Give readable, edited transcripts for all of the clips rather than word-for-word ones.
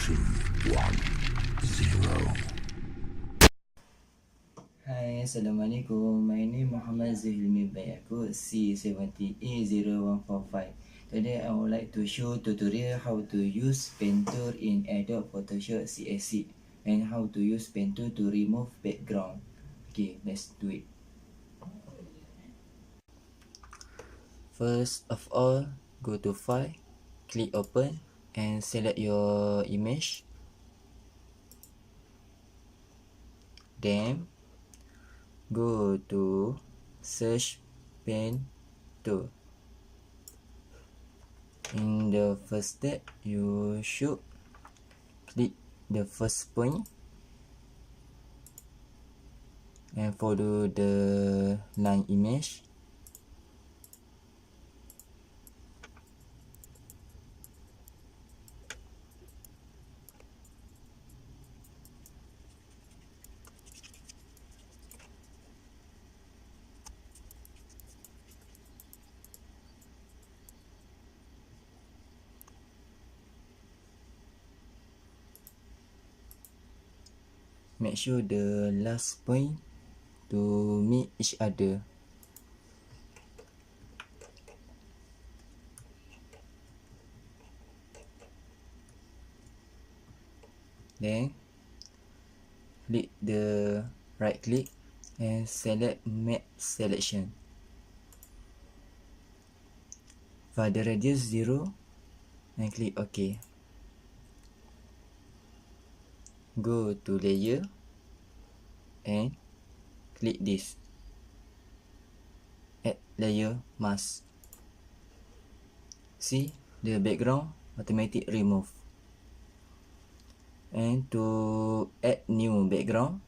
Hi, Assalamualaikum. My name M.ZULHILMI by aku C70A0145. Today I would like to show tutorial how to use pen tool in Adobe Photoshop CS6 and how to use pen tool to remove background. Okay, let's do it. First of all, go to File, click Open and select your image. Then go to Search Pen Tool. In the first step, you should click the first point and follow the line image. Make sure the last point to meet each other. Then click the right click and select Map Selection. Find the radius 0 and click OK. Go to Layer and click this. Add Layer Mask. See, the background automatic remove. And to add new background,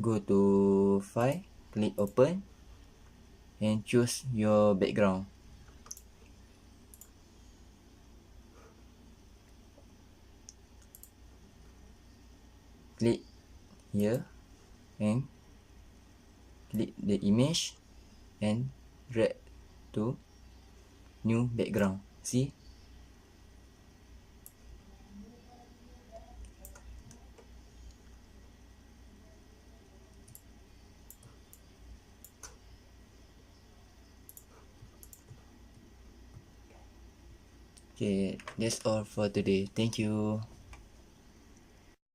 go to File, click Open and choose your background. Click here and click the image and drag to new background. See? Okay, that's all for today. Thank you.